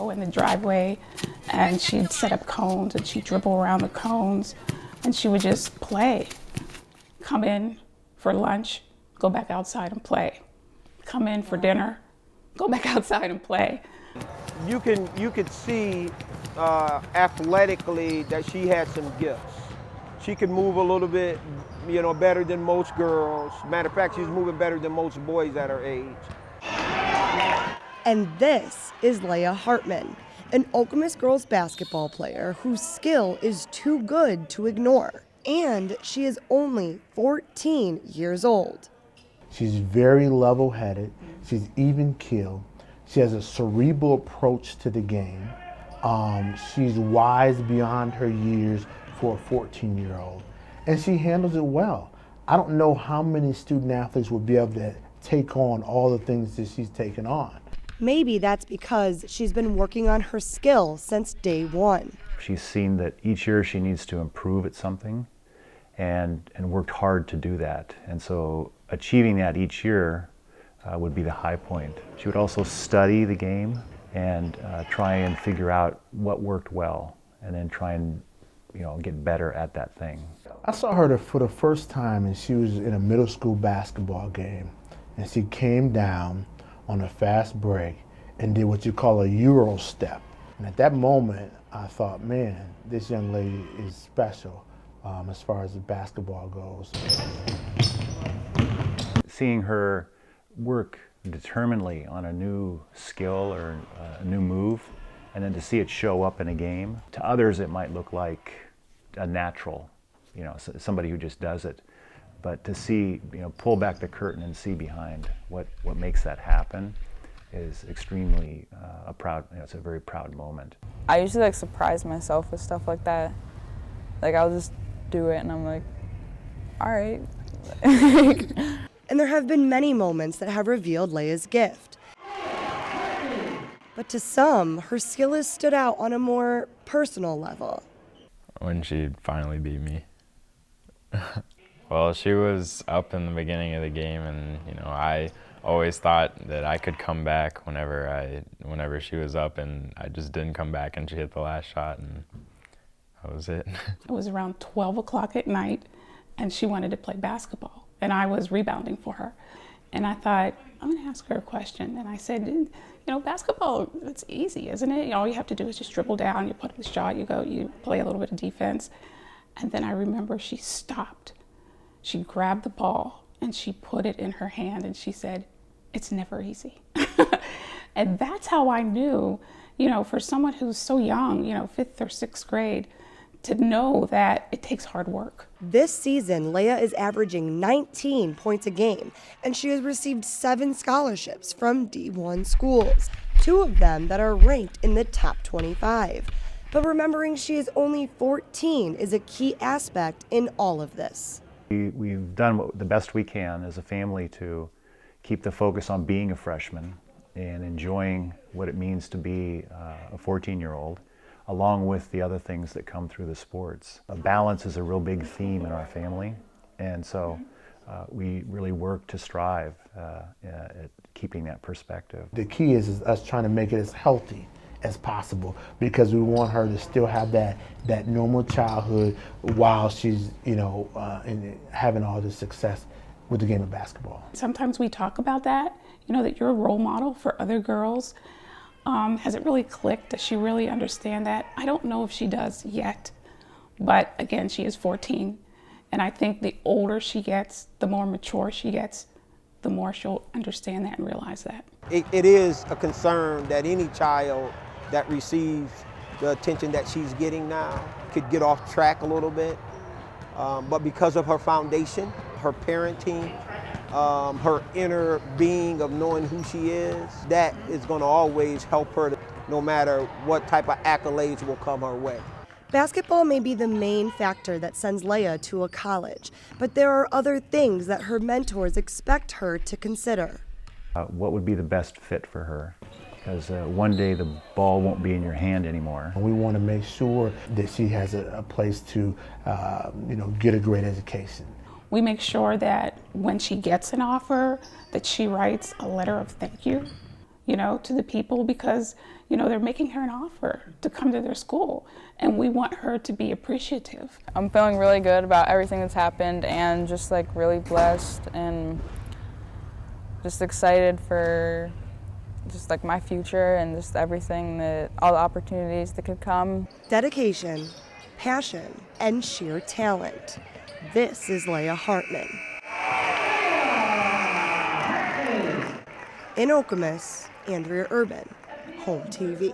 go in the driveway and she'd set up cones and she'd dribble around the cones and she would just play. Come in for lunch, go back outside and play. Come in for dinner, go back outside and play. You could see athletically that she had some gifts. She could move a little bit, better than most girls. Matter of fact, she's moving better than most boys at her age. And this is Laya Hartman, an Okemos girls basketball player whose skill is too good to ignore. And she is only 14 years old. She's very level-headed. She's even-keeled. She has a cerebral approach to the game. She's wise beyond her years for a 14-year-old. And she handles it well. I don't know how many student athletes would be able to take on all the things that she's taken on. Maybe that's because she's been working on her skill since day one. She's seen that each year she needs to improve at something and worked hard to do that. And so achieving that each year would be the high point. She would also study the game and try and figure out what worked well and then try and get better at that thing. I saw her for the first time and she was in a middle school basketball game and she came down on a fast break and did what you call a Euro step. And at that moment, I thought, man, this young lady is special as far as the basketball goes. Seeing her work determinedly on a new skill or a new move, and then to see it show up in a game. To others, it might look like a natural, somebody who just does it. But to see, pull back the curtain and see behind what makes that happen is extremely it's a very proud moment. I usually surprise myself with stuff like that. I'll just do it and I'm like, all right. And there have been many moments that have revealed Laya's gift. But to some, her skill has stood out on a more personal level. When she finally beat me. Well, she was up in the beginning of the game, and I always thought that I could come back whenever she was up, and I just didn't come back, and she hit the last shot, and that was it. It was around 12 o'clock at night, and she wanted to play basketball, and I was rebounding for her. And I thought, I'm going to ask her a question. And I said, basketball, it's easy, isn't it? All you have to do is just dribble down, you put up the shot, you play a little bit of defense. And then I remember she stopped. She grabbed the ball and she put it in her hand and she said, it's never easy. And that's how I knew, for someone who's so young, 5th or 6th grade, to know that it takes hard work. This season, Laya is averaging 19 points a game, and she has received 7 scholarships from D1 schools, 2 of them that are ranked in the top 25. But remembering she is only 14 is a key aspect in all of this. We've done the best we can as a family to keep the focus on being a freshman and enjoying what it means to be a 14-year-old. Along with the other things that come through the sports. Balance is a real big theme in our family, and so we really work to strive at keeping that perspective. The key is us trying to make it as healthy as possible because we want her to still have that normal childhood while she's having all this success with the game of basketball. Sometimes we talk about that, that you're a role model for other girls. Has it really clicked? Does she really understand that? I don't know if she does yet, but again, she is 14. And I think the older she gets, the more mature she gets, the more she'll understand that and realize that. It is a concern that any child that receives the attention that she's getting now could get off track a little bit. But because of her foundation, her parenting, her inner being of knowing who she is, that is going to always help her no matter what type of accolades will come her way. Basketball may be the main factor that sends Laya to a college, but there are other things that her mentors expect her to consider. What would be the best fit for her? Because one day the ball won't be in your hand anymore. We want to make sure that she has a place to get a great education. We make sure that when she gets an offer, that she writes a letter of thank you you know, to the people because, you know, they're making her an offer to come to their school, and we want her to be appreciative. I'm feeling really good about everything that's happened and just like really blessed and just excited for just like my future and just everything that, all the opportunities that could come. Dedication, passion, and sheer talent. This is Laya Hartman. In Okemos, Andrea Urban, Home TV.